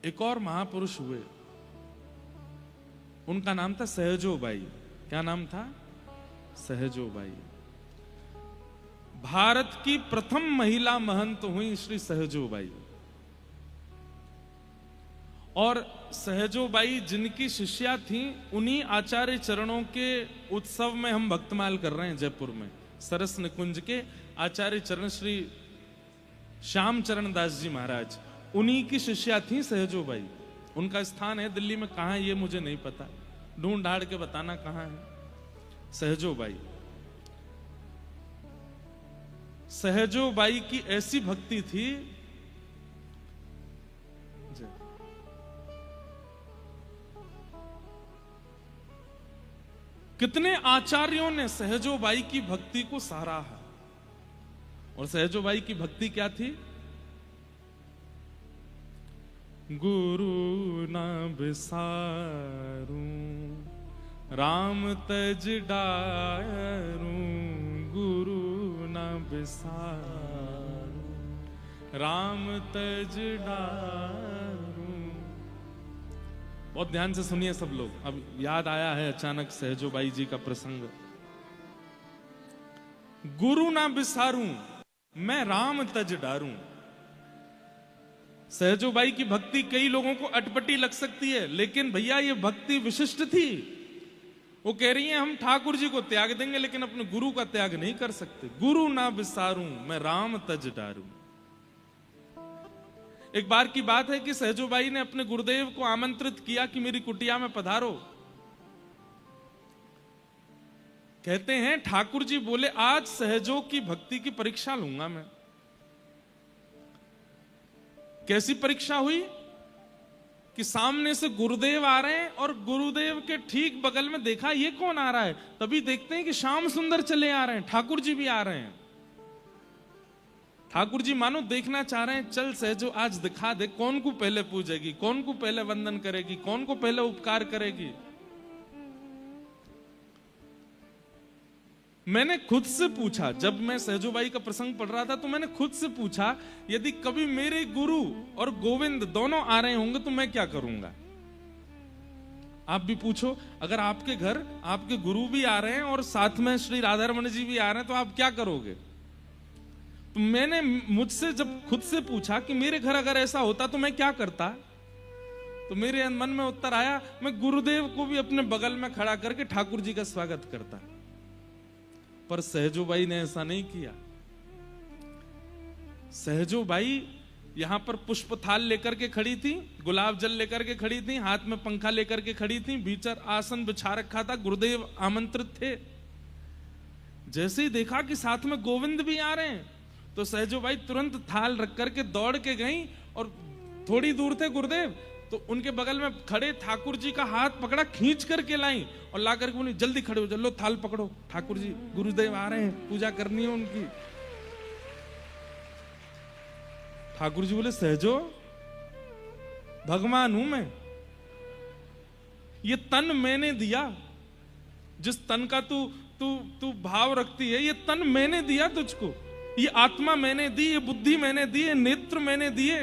एक और महापुरुष हुए, उनका नाम था सहजोबाई। क्या नाम था? सहजोबाई। भारत की प्रथम महिला महंत हुई श्री सहजोबाई। और सहजोबाई जिनकी शिष्या थी, उन्हीं आचार्य चरणों के उत्सव में हम भक्तमाल कर रहे हैं जयपुर में। सरस निकुंज के आचार्य चरण श्री श्याम चरण दास जी महाराज, उन्हीं की शिष्या थी सहजोबाई। उनका स्थान है दिल्ली में, कहां ये मुझे नहीं पता, ढूंढ ढाड़ के बताना कहां है। सहजोबाई, सहजोबाई की ऐसी भक्ति थी, कितने आचार्यों ने सहजोबाई की भक्ति को सराहा। और सहजोबाई की भक्ति क्या थी? गुरु ना बिसारूं राम तज डारूं, गुरु ना बिसारूं राम तज डारूं। बहुत ध्यान से सुनिए सब लोग, अब याद आया है अचानक सहजोबाई जी का प्रसंग। गुरु ना बिसारूं मैं राम तज डारूं। सहजोबाई की भक्ति कई लोगों को अटपटी लग सकती है, लेकिन भैया ये भक्ति विशिष्ट थी। वो कह रही हैं हम ठाकुर जी को त्याग देंगे लेकिन अपने गुरु का त्याग नहीं कर सकते। गुरु ना बिसारूं मैं राम तज डारूं। एक बार की बात है कि सहजोबाई ने अपने गुरुदेव को आमंत्रित किया कि मेरी कुटिया में पधारो। कहते हैं ठाकुर जी बोले आज सहजो की भक्ति की परीक्षा लूंगा मैं। कैसी परीक्षा हुई कि सामने से गुरुदेव आ रहे हैं और गुरुदेव के ठीक बगल में देखा ये कौन आ रहा है, तभी देखते हैं कि श्याम सुंदर चले आ रहे हैं, ठाकुर जी भी आ रहे हैं। ठाकुर जी मानो देखना चाह रहे हैं, चल सहजो आज दिखा दे कौन को पहले पूजेगी, कौन को पहले वंदन करेगी, कौन को पहले उपकार करेगी। मैंने खुद से पूछा, जब मैं सहजोबाई का प्रसंग पढ़ रहा था तो मैंने खुद से पूछा, यदि कभी मेरे गुरु और गोविंद दोनों आ रहे होंगे तो मैं क्या करूंगा। आप भी पूछो, अगर आपके घर आपके गुरु भी आ रहे हैं और साथ में श्री राधारमण जी भी आ रहे हैं तो आप क्या करोगे। तो मैंने मुझसे जब खुद से पूछा कि मेरे घर अगर ऐसा होता तो मैं क्या करता, तो मेरे मन में उत्तर आया, मैं गुरुदेव को भी अपने बगल में खड़ा करके ठाकुर जी का स्वागत करता। पर सहजोबाई ने ऐसा नहीं किया। सहजोबाई यहां पर पुष्प थाल लेकर के खड़ी थी, गुलाब जल लेकर के खड़ी थी, हाथ में पंखा लेकर के खड़ी थी, भीतर आसन बिछा रखा था, गुरुदेव आमंत्रित थे। जैसे ही देखा कि साथ में गोविंद भी आ रहे हैं तो सहजोबाई तुरंत थाल रख करके दौड़ के गई और थोड़ी दूर थे गुरुदेव तो उनके बगल में खड़े ठाकुर जी का हाथ पकड़ा, खींच करके लाई और ला करके बोली जल्दी खड़े हो, लो थाल पकड़ो, ठाकुर जी गुरुदेव आ रहे हैं, पूजा करनी है उनकी। ठाकुर जी बोले सहजो भगवान हूं मैं, ये तन मैंने दिया, जिस तन का तू तू तू भाव रखती है, ये तन मैंने दिया तुझको, ये आत्मा मैंने दी, ये बुद्धि मैंने दी, ये नेत्र मैंने दिए।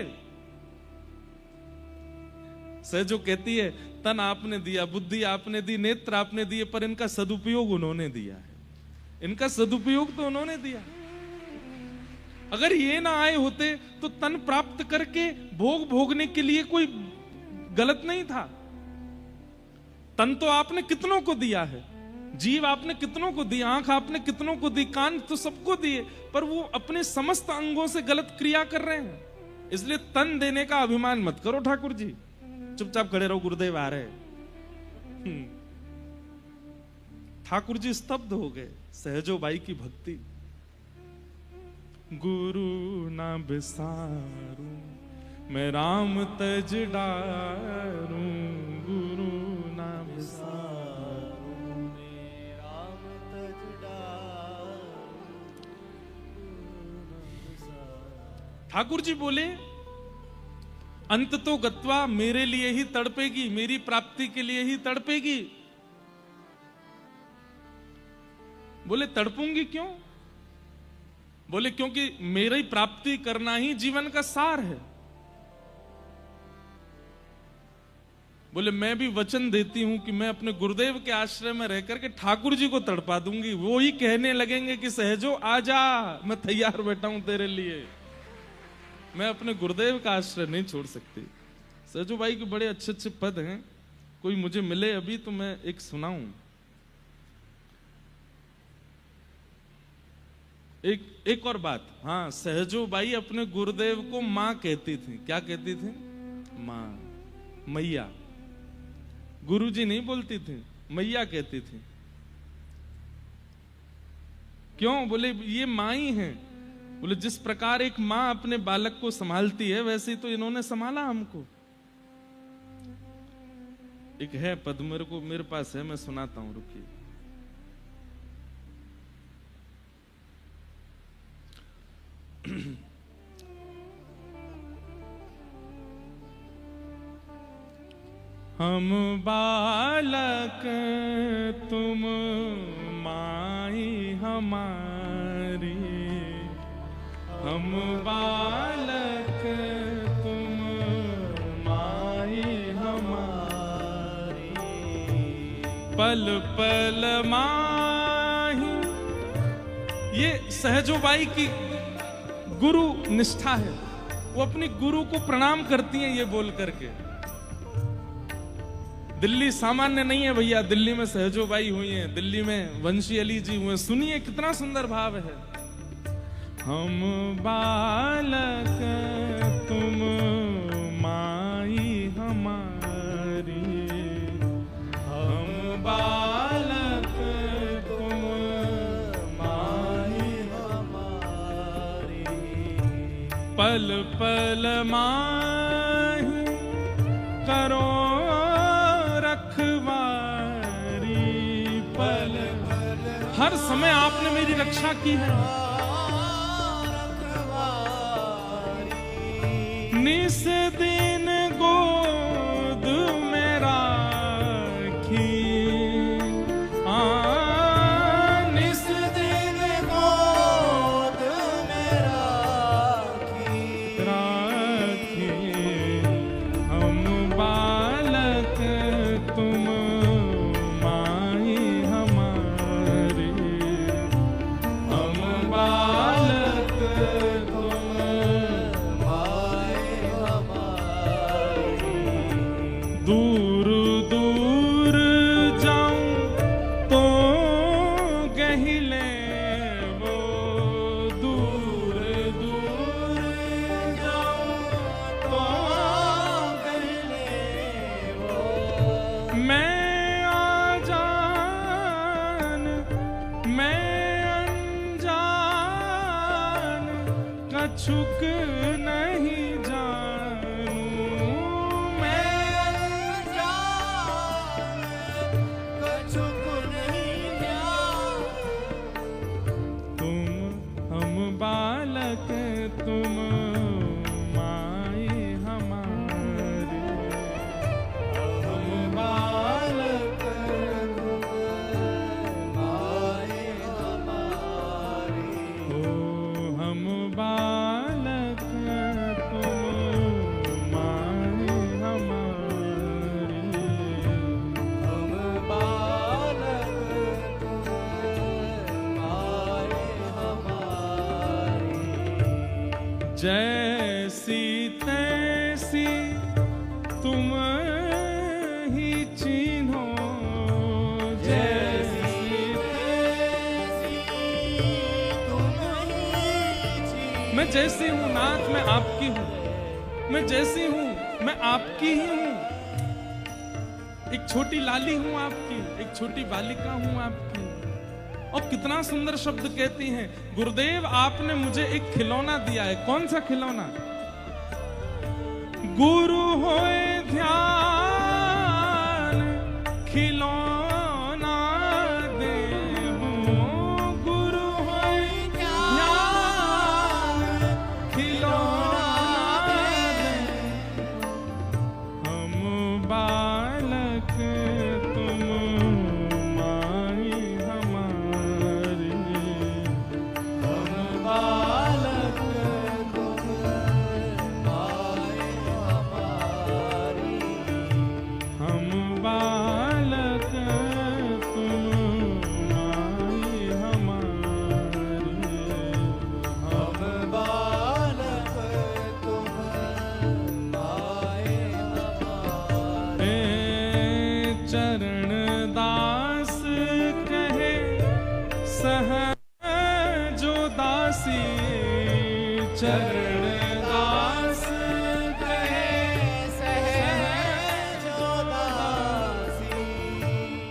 सहजो कहती है तन आपने दिया, बुद्धि आपने दी, नेत्र आपने दिए, पर इनका सदुपयोग उन्होंने दिया है, इनका सदुपयोग तो उन्होंने दिया। अगर ये ना आए होते तो तन प्राप्त करके भोग भोगने के लिए कोई गलत नहीं था। तन तो आपने कितनों को दिया है, जीव आपने कितनों को दी, आंख आपने कितनों को दी, कान तो सबको दिए, पर वो अपने समस्त अंगों से गलत क्रिया कर रहे हैं। इसलिए तन देने का अभिमान मत करो ठाकुर जी, चुपचाप खड़े रहो, गुरुदेव आ रहे हैं। ठाकुर जी स्तब्ध हो गए। सहजोबाई की भक्ति, गुरु ना बिसारूं मैं राम तज डारूं, गुरु ना बिसारूं मैं राम तज डारूं। ठाकुर जी बोले अंत तो गत्वा मेरे लिए ही तड़पेगी, मेरी प्राप्ति के लिए ही तड़पेगी। बोले तड़पूंगी क्यों? बोले क्योंकि मेरी प्राप्ति करना ही जीवन का सार है। बोले मैं भी वचन देती हूं कि मैं अपने गुरुदेव के आश्रय में रह करके ठाकुर जी को तड़पा दूंगी। वो ही कहने लगेंगे कि सहजो आजा, मैं तैयार बैठा हूं तेरे लिए। मैं अपने गुरुदेव का आश्रय नहीं छोड़ सकती। सहजो भाई के बड़े अच्छे अच्छे पद हैं, कोई मुझे मिले अभी तो मैं एक सुनाऊं। एक और बात, हाँ, सहजो बाई अपने गुरुदेव को माँ कहती थी। क्या कहती थी? माँ, मैया। गुरुजी नहीं बोलती थी, मैया कहती थी। क्यों? बोले ये माँ ही है। बोले जिस प्रकार एक माँ अपने बालक को संभालती है, वैसे ही तो इन्होंने संभाला हमको। एक है पद मेरे पास है, मैं सुनाता हूं, रुकिए। हम बालक तुम माई हमारी, हम बालक तुम माई हमारी, पल पल माही। ये सहजोबाई की गुरु निष्ठा है। वो अपनी गुरु को प्रणाम करती हैं ये बोल करके। दिल्ली सामान्य नहीं है भैया, दिल्ली में सहजोबाई हुई हैं, दिल्ली में वंशी अली जी हुए। सुनिए कितना सुंदर भाव है। हम बालक तुम माई हमारी, हम बालक तुम माई हमारी, पल पल माही करो पल। हर समय आपने मेरी रक्षा की है। निस दिन गोद में राखी, निस दिन गोद में राखी, हम बालक तुम दूर दूर जाऊं तो गहिले वो, दूर दूर जाऊं तो गहिले वो। मैं आजान मैं अनजान कछुक नहीं तुम माई हमारी, हम बालक तुम माई हमारी, ओ हम बालक तुम माई हमारी, हम बालक तुम माई हमारी। जैसी तैसी तुम ही चिन्हो, जैसी तैसी तुम ही चिन्हो। मैं जैसी हूँ नाथ, मैं आपकी हूँ। मैं जैसी हूँ मैं आपकी ही हूँ। एक छोटी लाली हूँ आपकी, एक छोटी बालिका हूँ आपकी। और कितना सुंदर शब्द कहती हैं, गुरुदेव आपने मुझे एक खिलौना दिया है। कौन सा खिलौना? गुरु होए ध्यान खिलौना देहूं, गुरु होए ध्यान खिलौना देहूं, हम बालक तुम माई हमारी, हम बालक तुम माई हमारी।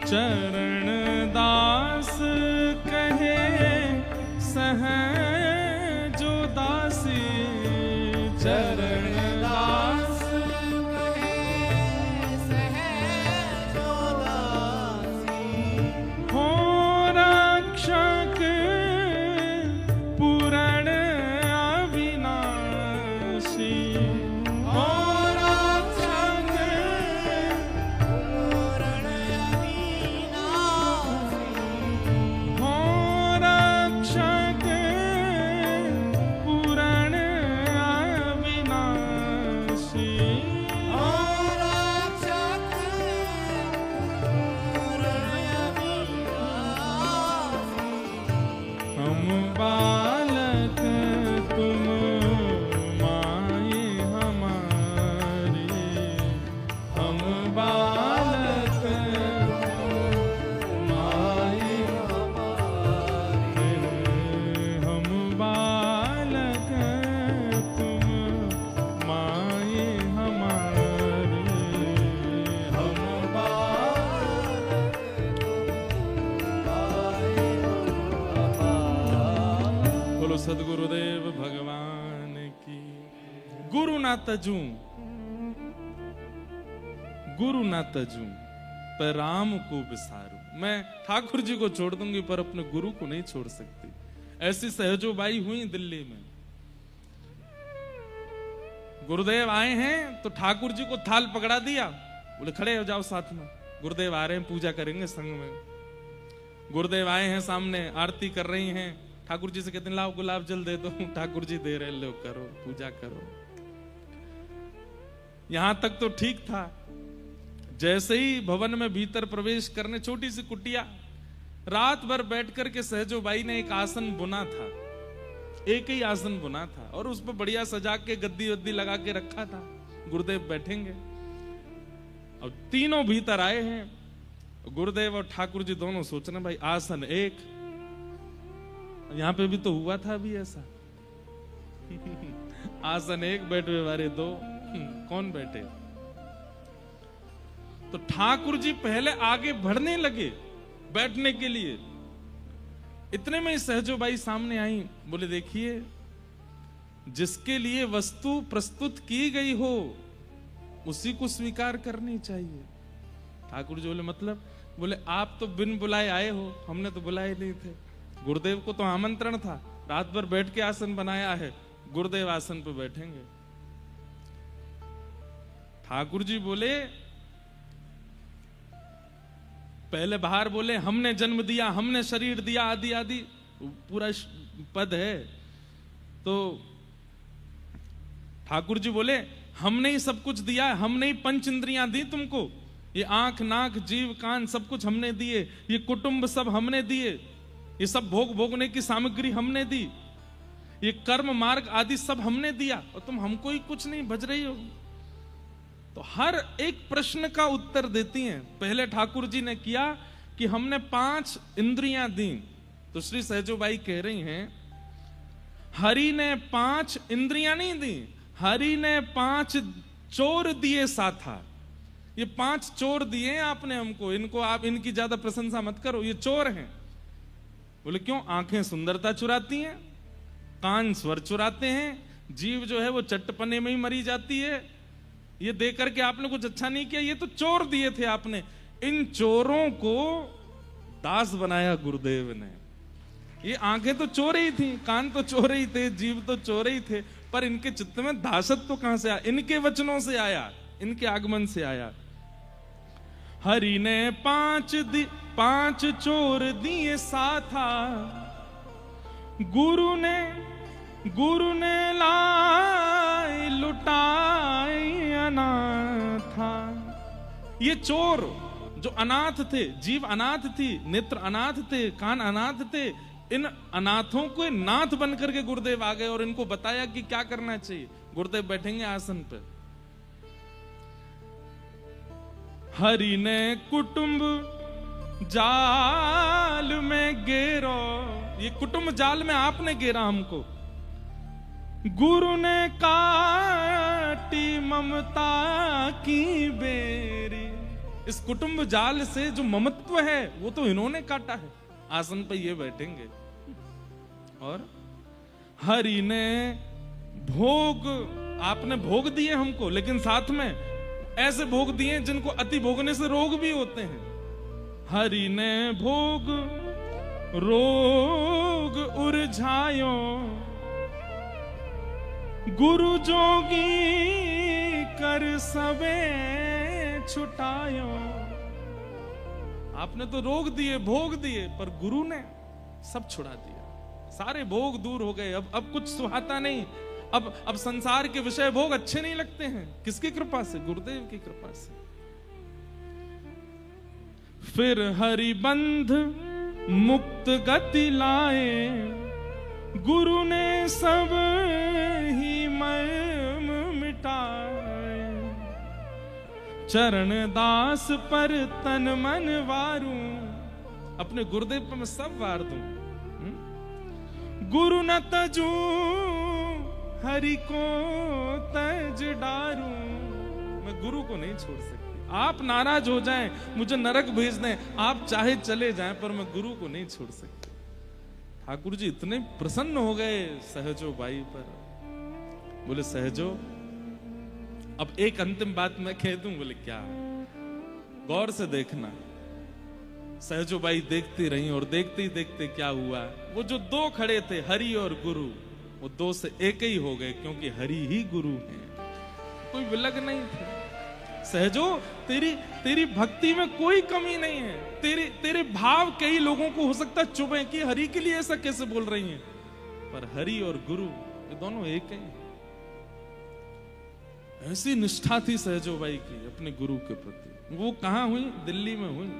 चरण दास कहे सहजो दासी, चरण दास कहे सहजो दासी। हो रक्षक पूरण अविनाशी, हो रक्षक पूरण अविनाशी, हो रक्षक पूरण अविनाशी, हो रक्षक पूरण अविनाशी। हम बालक तुम माए हमारे, हम बालक माए हमारे, हम बालक तुम माए हमारे, हम बालक बोलो सदगुरुदेव भगवान की। गुरु ना तजूं, गुरु ना तजूं, पर राम को बिसारूं। मैं ठाकुर जी को छोड़ दूंगी पर अपने गुरु को नहीं छोड़ सकती। ऐसी सहजोबाई हुई दिल्ली में। गुरुदेव आए हैं तो ठाकुर जी को थाल पकड़ा दिया, बोले खड़े हो जाओ साथ में। गुरुदेव आ रहे हैं, पूजा करेंगे संग में। गुरुदेव आए हैं, सामने आरती कर रही हैं। ठाकुर जी से कहते हैं लाओ गुलाब जल दे दो। ठाकुर जी दे रहे, लो करो पूजा करो। यहां तक तो ठीक था। जैसे ही भवन में भीतर प्रवेश करने, छोटी सी कुटिया, रात भर बैठ करके सहजोबाई ने एक आसन बुना था, एक ही आसन बुना था और उस पर बढ़िया सजा के गद्दी वद्दी लगा के रखा था। गुरुदेव बैठेंगे। अब तीनों भीतर आए हैं। गुरुदेव और ठाकुर जी दोनों सोच रहे भाई आसन एक, यहां पे भी तो हुआ था अभी ऐसा। आसन एक, बैठे वाले दो, कौन बैठे? तो ठाकुर जी पहले आगे बढ़ने लगे बैठने के लिए। इतने में सहजोबाई सामने आई, बोले देखिए जिसके लिए वस्तु प्रस्तुत की गई हो उसी को स्वीकार करनी चाहिए। ठाकुर जी बोले मतलब? बोले आप तो बिन बुलाए आए हो, हमने तो बुलाए नहीं थे। गुरुदेव को तो आमंत्रण था, रात भर बैठ के आसन बनाया है, गुरुदेव आसन पर बैठेंगे। ठाकुर जी बोले, पहले बाहर बोले हमने जन्म दिया, हमने शरीर दिया, आदि आदि पूरा पद है। तो ठाकुर जी बोले हमने ही सब कुछ दिया, हमने ही पंच इंद्रियां दी तुमको, ये आंख नाक जीव कान सब कुछ हमने दिए, ये कुटुंब सब हमने दिए, ये सब भोग भोगने की सामग्री हमने दी, ये कर्म मार्ग आदि सब हमने दिया और तुम हमको ही कुछ नहीं भज रही हो। तो हर एक प्रश्न का उत्तर देती हैं। पहले ठाकुर जी ने किया कि हमने 5 इंद्रियां दी, तो श्री सहजोबाई कह रही हैं हरि ने 5 इंद्रियां नहीं दी, हरि ने 5 चोर दिए साथा। ये 5 चोर दिए आपने हमको, इनको आप इनकी ज्यादा प्रशंसा मत करो, ये चोर हैं। बोले क्यों? आंखें सुंदरता चुराती हैं, कान स्वर चुराते हैं, जीव जो है वो चट्टपने में ही मरी जाती है। ये देख करके आपने कुछ अच्छा नहीं किया, ये तो चोर दिए थे आपने। इन चोरों को दास बनाया गुरुदेव ने। ये आंखें तो चोर ही थी, कान तो चोर ही थे, जीव तो चोर ही थे, पर इनके चित्त में दासत्व तो कहां से आया? इनके वचनों से आया, इनके आगमन से आया। हरि ने 5 चोर दिए साथा, गुरु ने लाई लुटाई अनाथा। ये चोर जो अनाथ थे, जीव अनाथ थी, नेत्र अनाथ थे, कान अनाथ थे, इन अनाथों को नाथ बन करके गुरुदेव आ गए और इनको बताया कि क्या करना चाहिए। गुरुदेव बैठेंगे आसन पे। हरि ने कुटुंब जाल में घेरो, ये कुटुंब जाल में आपने घेरा हमको। गुरु ने काटी ममता की बेरी, इस कुटुंब जाल से जो ममत्व है वो तो इन्होंने काटा है। आसन पे ये बैठेंगे और हरि ने भोग, आपने भोग दिए हमको, लेकिन साथ में ऐसे भोग दिए जिनको अति भोगने से रोग भी होते हैं। हरि ने भोग रोग उरझायो, गुरु जोगी कर सबे छुटायो। आपने तो रोग दिए, भोग दिए, पर गुरु ने सब छुड़ा दिया। सारे भोग दूर हो गए। अब कुछ सुहाता नहीं। अब संसार के विषय भोग अच्छे नहीं लगते हैं। किसकी कृपा से? गुरुदेव की कृपा से। फिर हरि बंध मुक्त गति लाए, गुरु ने सब ही मर्म मिटाए। चरण दास पर तन मन वारूं, अपने गुरुदेव पर मैं सब वार दूं। गुरु न तजू हरि को तज डारूं, मैं गुरु को नहीं छोड़ सकती। आप नाराज हो जाएं, मुझे नरक भेज दें, आप चाहे चले जाएं, पर मैं गुरु को नहीं छोड़ सकती। ठाकुर जी इतने प्रसन्न हो गए सहजो बाई पर। बोले सहजो, अब एक अंतिम बात मैं कह दूं। बोले क्या? गौर से देखना। सहजो बाई देखती रही और देखते ही देखते क्या हुआ, वो जो दो खड़े थे हरि और गुरु, वो दो से एक ही हो गए, क्योंकि हरि ही गुरु है, कोई विलग नहीं थे। सहजो, तेरी भक्ति में कोई कमी नहीं है। तेरे भाव कई लोगों को हो सकता है चुभे कि हरि के लिए ऐसा कैसे बोल रही हैं, पर हरि और गुरु ये दोनों एक ही। ऐसी निष्ठा थी सहजो बाई की अपने गुरु के प्रति। वो कहां हुई? दिल्ली में हुई।